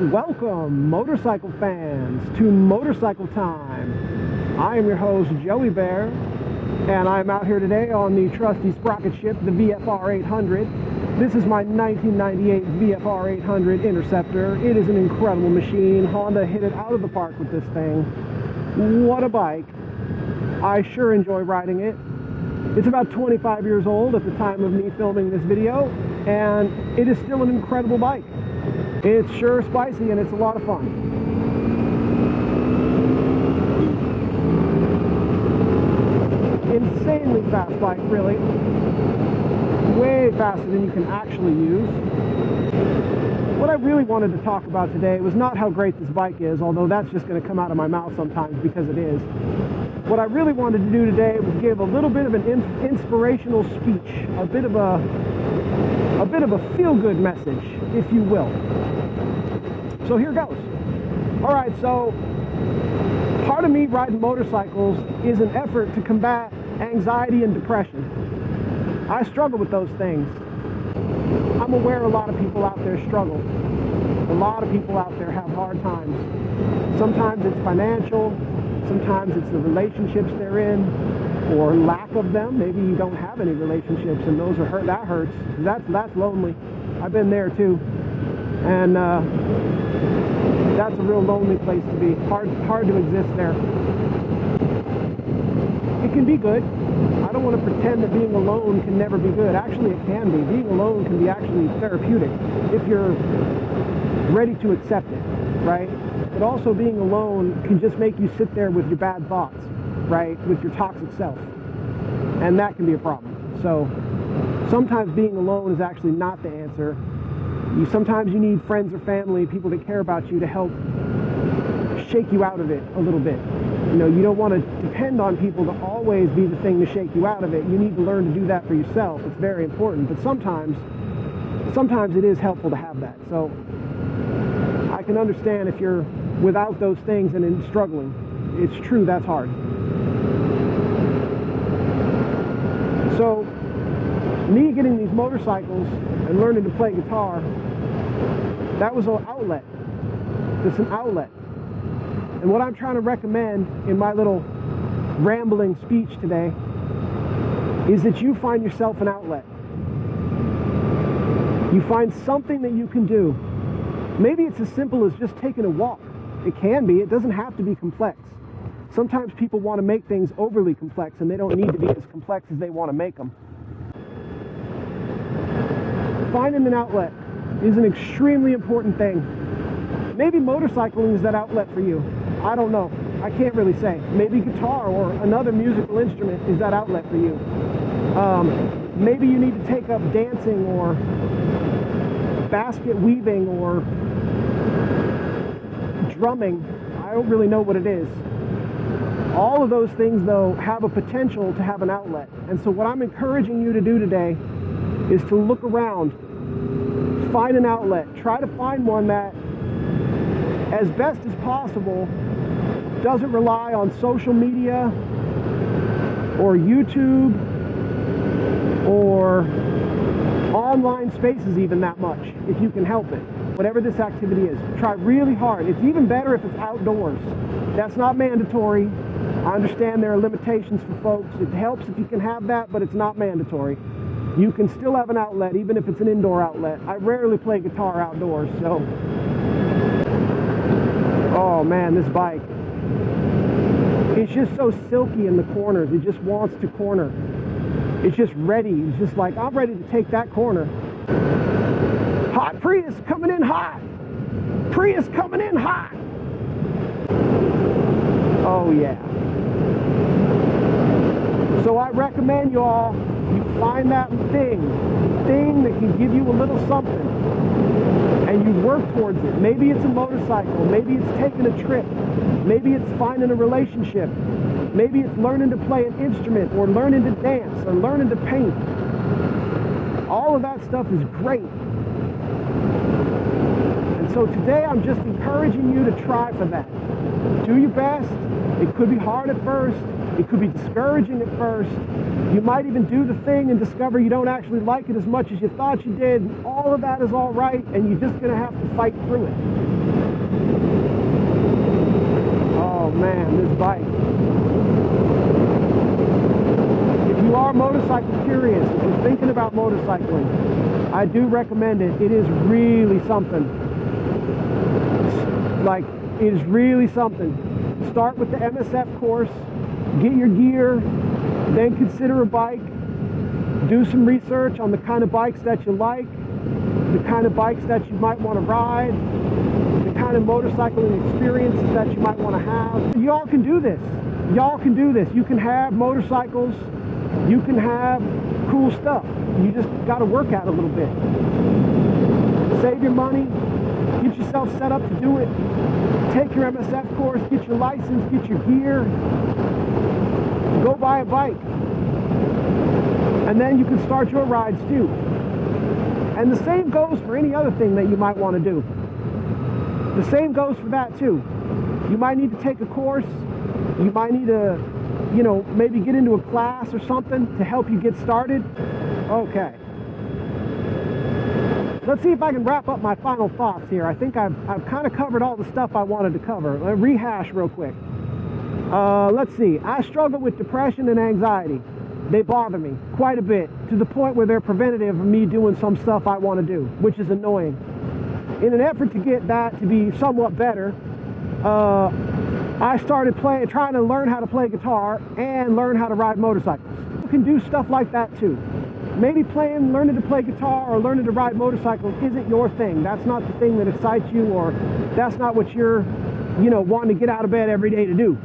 Welcome, motorcycle fans, to Motorcycle Time. I am your host, Joey Bear, and I'm out here today on the trusty sprocket ship, the VFR 800. This is my 1998 VFR 800 Interceptor. It is an incredible machine. Honda hit it out of the park with this thing. What a bike. I sure enjoy riding it. It's about 25 years old at the time of me filming this video, and it is still an incredible bike. It's sure spicy and it's a lot of fun. Insanely fast bike, really. Way faster than you can actually use. What I really wanted to talk about today was not how great this bike is, although that's just going to come out of my mouth sometimes because it is. What I really wanted to do today was give a little bit of an inspirational speech, a bit of a feel-good message, if you will. So here goes. All right, so part of me riding motorcycles is an effort to combat anxiety and depression. I struggle with those things. I'm aware a lot of people out there struggle. A lot of people out there have hard times. Sometimes it's financial, sometimes it's the relationships they're in, or lack of them. Maybe you don't have any relationships, and those are that hurts. That's lonely. I've been there too, and that's a real lonely place to be. Hard to exist there. It can be good. I don't want to pretend that being alone can never be good. Actually, it can be. Being alone can be actually therapeutic if you're ready to accept it, right? But also being alone can just make you sit there with your bad thoughts, right? With your toxic self. And that can be a problem. So sometimes being alone is actually not the answer. Sometimes you need friends or family, people that care about you to help shake you out of it a little bit. You know, you don't want to depend on people to always be the thing to shake you out of it. You need to learn to do that for yourself. It's very important. But sometimes it is helpful to have that. So I can understand if you're without those things and struggling. It's true, that's hard. So me getting these motorcycles and learning to play guitar, that was an outlet. It's an outlet. And what I'm trying to recommend in my little rambling speech today is that you find yourself an outlet. You find something that you can do. Maybe it's as simple as just taking a walk. It can be. It doesn't have to be complex. Sometimes people want to make things overly complex, and they don't need to be as complex as they want to make them. Finding an outlet is an extremely important thing. Maybe motorcycling is that outlet for you. I don't know. I can't really say. Maybe guitar or another musical instrument is that outlet for you. Maybe you need to take up dancing or basket weaving or drumming. I don't really know what it is. All of those things, though, have a potential to have an outlet. And so what I'm encouraging you to do today is to look around, find an outlet, try to find one that, as best as possible, doesn't rely on social media or YouTube or online spaces even that much, if you can help it. Whatever this activity is, try really hard. It's even better if it's outdoors. That's not mandatory. I understand there are limitations for folks. It helps if you can have that, but it's not mandatory. You can still have an outlet, even if it's an indoor outlet. I rarely play guitar outdoors, so. Oh man, this bike. It's just so silky in the corners. It just wants to corner. It's just ready. It's just like, I'm ready to take that corner. Hot Prius coming in hot. Prius coming in hot. Oh yeah. So I recommend you all, you find that thing that can give you a little something, and you work towards it. Maybe it's a motorcycle, maybe it's taking a trip, maybe it's finding a relationship, maybe it's learning to play an instrument, or learning to dance, or learning to paint. All of that stuff is great. And so today I'm just encouraging you to try for that. Do your best. It could be hard at first. It could be discouraging at first. You might even do the thing and discover you don't actually like it as much as you thought you did. All of that is all right, and you're just going to have to fight through it. Oh man, this bike. If you are motorcycle curious, if you're thinking about motorcycling, I do recommend it. It is really something. Like, it is really something. Start with the MSF course, get your gear, then consider a bike. Do some research on the kind of bikes that you like, the kind of bikes that you might want to ride, the kind of motorcycling experiences that you might want to have. Y'all can do this. Y'all can do this. You can have motorcycles. You can have cool stuff. You just got to work at it a little bit. Save your money. Get yourself set up to do it. Take your MSF course. Get your license. Get your gear. Go buy a bike. And then you can start your rides too. And the same goes for any other thing that you might want to do. The same goes for that too. You might need to take a course. You might need to, maybe get into a class or something to help you get started. Okay. Let's see if I can wrap up my final thoughts here. I think I've kind of covered all the stuff I wanted to cover. Let me rehash real quick. Let's see. I struggle with depression and anxiety. They bother me quite a bit, to the point where they're preventative of me doing some stuff I want to do, which is annoying. In an effort to get that to be somewhat better, I started trying to learn how to play guitar and learn how to ride motorcycles. You can do stuff like that too. Maybe learning to play guitar or learning to ride motorcycles isn't your thing. That's not the thing that excites you, or that's not what you're, wanting to get out of bed every day to do.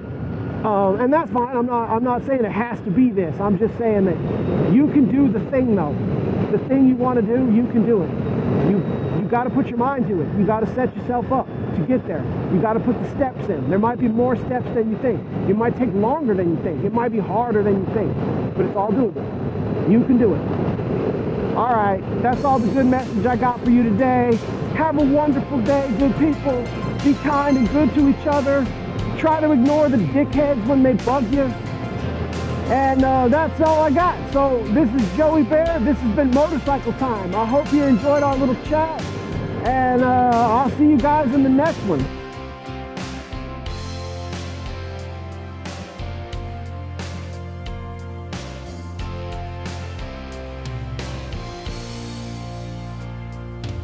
And that's fine. I'm not saying it has to be this. I'm just saying that you can do the thing though. The thing you want to do, you can do it. You got to put your mind to it. You got to set yourself up to get there. You got to put the steps in. There might be more steps than you think. It might take longer than you think. It might be harder than you think, but it's all doable. You can do it. All right, that's all the good message I got for you today. Have a wonderful day, good people. Be kind and good to each other. Try to ignore the dickheads when they bug you. And that's all I got. So this is Joey Bear. This has been Motorcycle Time. I hope you enjoyed our little chat. And I'll see you guys in the next one.